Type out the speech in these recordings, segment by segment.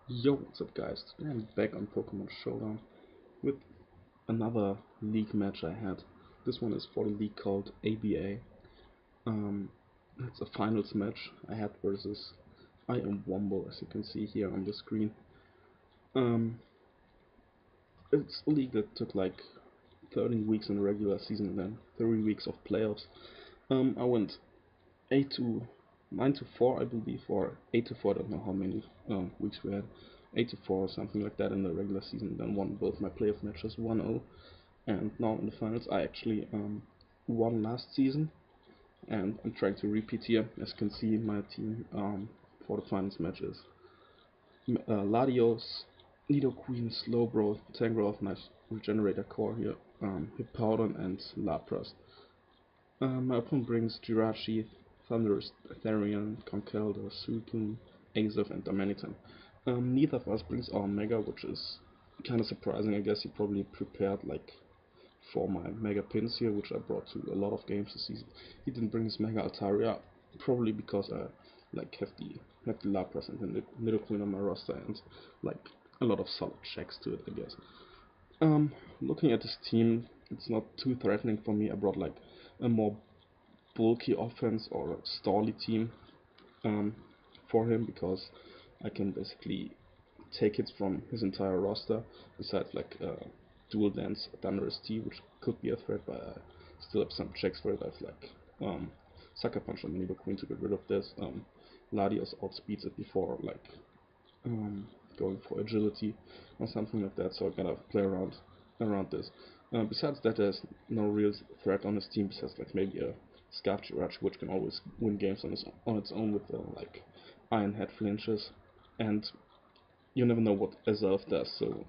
Yo, what's up guys? Today I'm back on Pokemon Showdown with another league match I had. This one is for the league called ABA. It's a finals match I had versus I am Wombo, as you can see here on the screen. Um, it's a league that took like 13 weeks in the regular season and then 3 weeks of playoffs. I went 8 to 9 to 4, I believe, or 8 to 4. I don't know how many weeks we had. 8 to 4 or something like that in the regular season. Then won both my playoff matches 1-0, and now in the finals I actually won last season, and I'm trying to repeat here. As you can see, my team for the finals matches: Latios, Nidoqueen, Slowbro, Tangrowth, nice Regenerator Core here, Hippowdon, and Lapras. My opponent brings Jirachi, Thundurus, Therian, Conkeldurr, Suicune, Azelf, and Domaniton. Neither of us brings our Mega, which is kind of surprising. I guess he probably prepared like for my Mega Pins here, which I brought to a lot of games this season. He didn't bring his Mega Altaria, probably because I like have the Lapras and the Nidoqueen on my roster, and like a lot of solid checks to it, I guess. Looking at this team, it's not too threatening for me. I brought like a more bulky offense or a stally team um, for him, because I can basically take hits from his entire roster, besides like dual dance Thunderous T, which could be a threat, but I still have some checks for it. I've like Sucker Punch on Nidoqueen to get rid of this. Latios outspeeds it before like um, going for agility or something like that, so I gotta play around this. Besides that, there's no real threat on his team, besides like maybe a Scarf Jirachi, which can always win games on its own with like Iron Head flinches, and you never know what Azelf does, so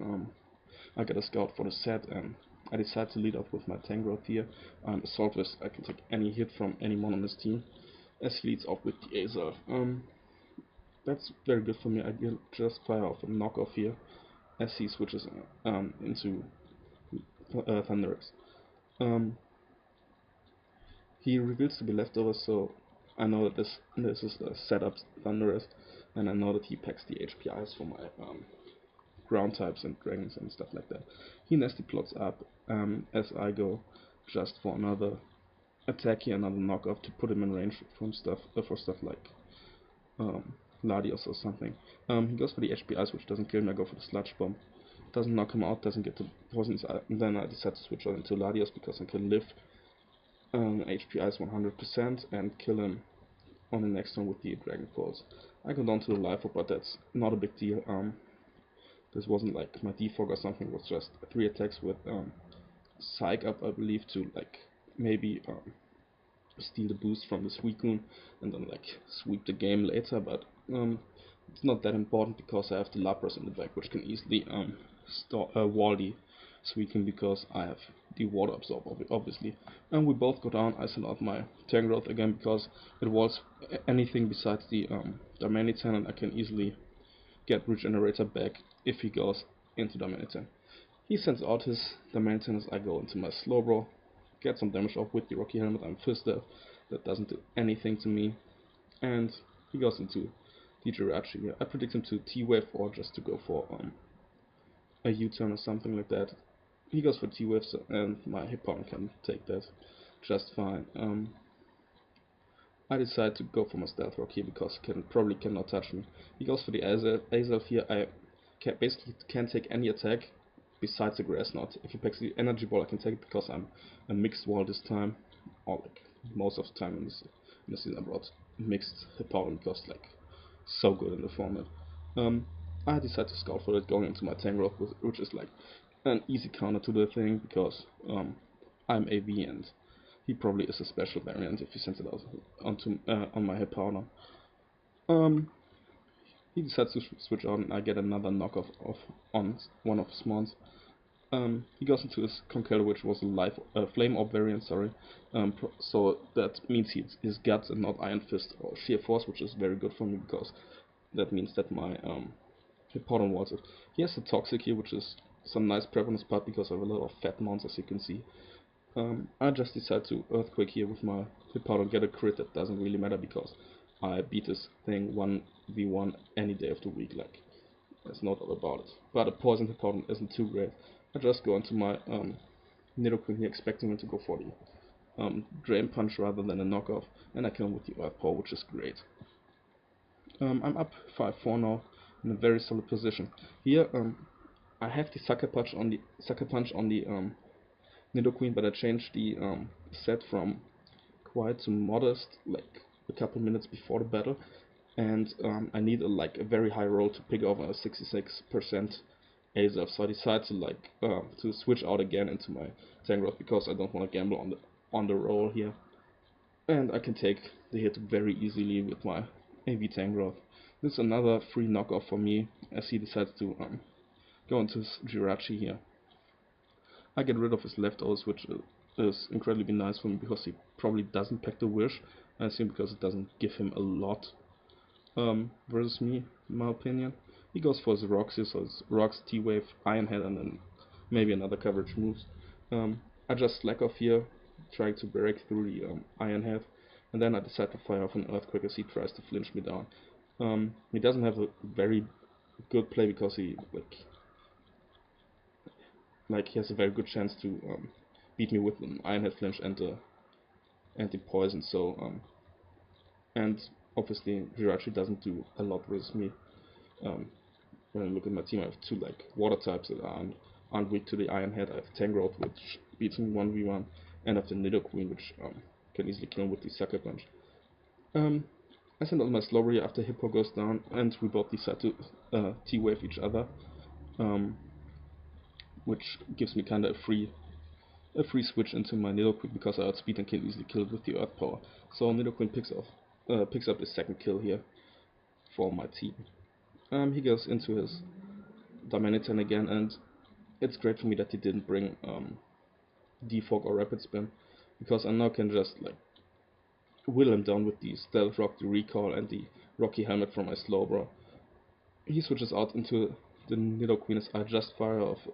I get a scout for the set, and I decide to lead off with my Tangrowth here. Assault Vest, I can take any hit from anyone on his team, as he leads off with the Azelf. That's very good for me. I will just fire off a knockoff here, as he switches into Thunderous. Um, he reveals to be leftovers, so I know that this is a setup Thunderous, and I know that he packs the HPIs for my ground types and dragons and stuff like that. He nasty plots up as I go just for another attack here, another knockoff to put him in range from stuff for stuff like um, Latios or something. He goes for the HPIs, which doesn't kill him. I go for the Sludge Bomb. Doesn't knock him out, doesn't get the poisons, and then I decide to switch on into Latios because I can live HPIs 100% and kill him on the next turn with the Dragon Pulse. I go down to the Life Orb, but that's not a big deal. This wasn't like my defog or something, it was just 3 attacks with Psych Up, I believe, to like maybe steal the boost from the Suicune and then like sweep the game later, but it's not that important because I have the Lapras in the back, which can easily wall the Suicune because I have the Water Absorb, obviously. And we both go down. I send out my Tangrowth again because it walls anything besides the Domaniton, and I can easily get Regenerator back if he goes into Domaniton. He sends out his Domaniton as I go into my Slowbro, get some damage off with the Rocky Helmet. I'm Fister, that doesn't do anything to me, and he goes into the Jirachi. I predict him to T-Wave or just to go for a U-turn or something like that. He goes for T-Wave, and my Hippowdon can take that just fine. I decide to go for my Stealth Rock here because he probably cannot touch me. He goes for the Azelf here. I basically can't take any attack besides the Grass Knot. If he picks the Energy Ball, I can take it because I'm a mixed wall this time, or like most of the time in this season I brought mixed Hippowdon because like so good in the format. I decide to scout for it, going into my Tangrowth, which is like an easy counter to the thing because I'm AV and he probably is a special variant if he sends it out on my Hippowdon. Um, he decides to switch on, and I get another knockoff on one of his mons. He goes into his Conkeldurr, which was a Flame Orb variant, sorry. So that means his Guts and not Iron Fist or Sheer Force, which is very good for me because that means that my Hippowdon walls it. He has the Toxic here, which is some nice prep on his part because I have a lot of fat mons, as you can see. I just decide to Earthquake here with my Hippowdon, get a crit. That doesn't really matter because I beat this thing 1v1 any day of the week. Like, There's no doubt about it. But a poisoned opponent isn't too great. I just go into my Nidoqueen here, expecting him to go for the Drain Punch rather than a knockoff, and I kill him with the Earth Power, which is great. I'm up 5-4 now, in a very solid position. Here, I have the Sucker Punch on the Nidoqueen, but I changed the set from quiet to modest, like a couple minutes before the battle, and I need a very high roll to pick off a 66% Azov, so I decide to to switch out again into my Tangrowth because I don't want to gamble on the roll here, and I can take the hit very easily with my AV Tangrowth. This is another free knockoff for me as he decides to go into his Jirachi here. I get rid of his leftovers, which is incredibly nice for me because he probably doesn't pack the Wish. I assume because it doesn't give him a lot versus me, in my opinion. He goes for his rocks here, so it's rocks, T-Wave, Iron Head, and then maybe another coverage moves. I just slack off here, trying to break through the Iron Head, and then I decide to fire off an Earthquake as he tries to flinch me down. He doesn't have a very good play because he he has a very good chance to beat me with an Iron Head flinch and the poison. So and obviously Jirachi doesn't do a lot versus me. When I look at my team, I have two water types that aren't weak to the Iron Head. I have Tangrowth, which beats him 1v1, and I have the Nidoqueen, which can easily kill him with the Sucker Punch. I send out my Slowbro after Hippo goes down, and we both decide to T-Wave each other, which gives me kinda a free switch into my Nidoqueen because I outspeed and can easily kill it with the Earth Power. So Nidoqueen picks up the second kill here for my team. He goes into his Darmanitan again, and it's great for me that he didn't bring Defog or Rapid Spin, because I now can just will him down with the Stealth Rock, the Recall, and the Rocky Helmet from my Slowbro. He switches out into the Nidoqueen as I just fire off.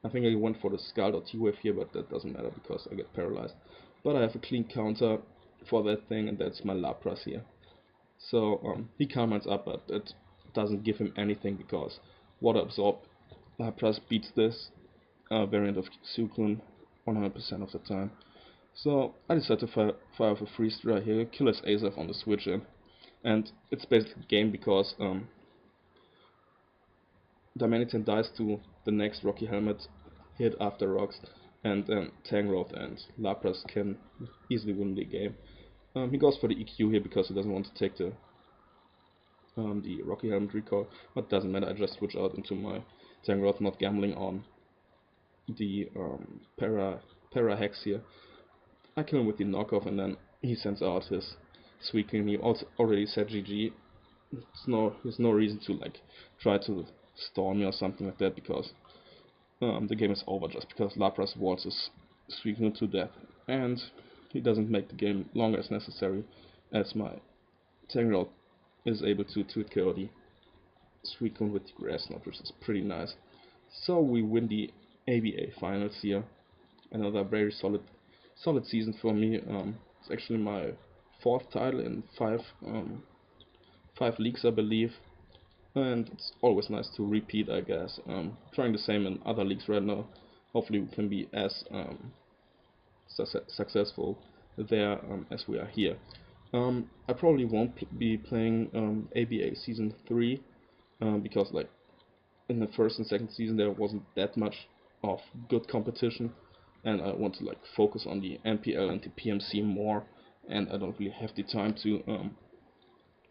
I think I went for the Scald or T-Wave here, but that doesn't matter because I get paralyzed. But I have a clean counter for that thing, and that's my Lapras here. So he Calm Minds up, but it doesn't give him anything because Water Absorb Lapras beats this variant of Suicune 100% of the time. So I decide to fire off a Freeze Dry here, kill his Azov on the switch in, and it's basically game because Darmanitan dies to the next Rocky Helmet hit after rocks, and then Tangrowth and Lapras can easily win the game. He goes for the EQ here because he doesn't want to take the Rocky Helmet recall, but it doesn't matter, I just switch out into my Tangrowth, not gambling on the Para Hex here. I kill him with the knockoff, and then he sends out his Suicune. He also already said GG. There's no reason to try to storm me or something like that, because the game is over just because Lapras waltzes Suicune to death, and he doesn't make the game longer as necessary, as my Tangrowth is able to kill the Suicune with the Grass Knot, which is pretty nice. So we win the ABA finals here. Another very solid season for me. It's actually my 4th title in 5 leagues, I believe, and it's always nice to repeat, I guess. Trying the same in other leagues right now. Hopefully we can be as successful there as we are here. I probably won't be playing ABA Season 3 because in the first and second season there wasn't that much of good competition, and I want to focus on the MPL and the PMC more, and I don't really have the time to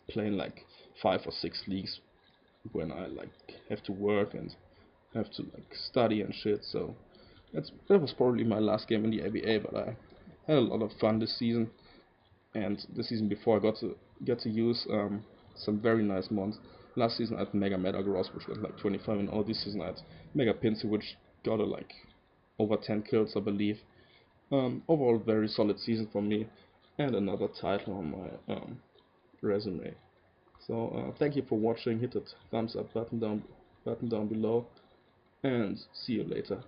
play in 5 or 6 leagues when I have to work and have to study and shit. So that was probably my last game in the ABA, but I had a lot of fun this season, and the season before I got to use some very nice mons. Last season I had Mega Metagross, which got 25, and all this season I had Mega Pinsir, which got over 10 kills, I believe. Overall, very solid season for me, and another title on my resume. So thank you for watching. Hit that thumbs up button down below, and see you later.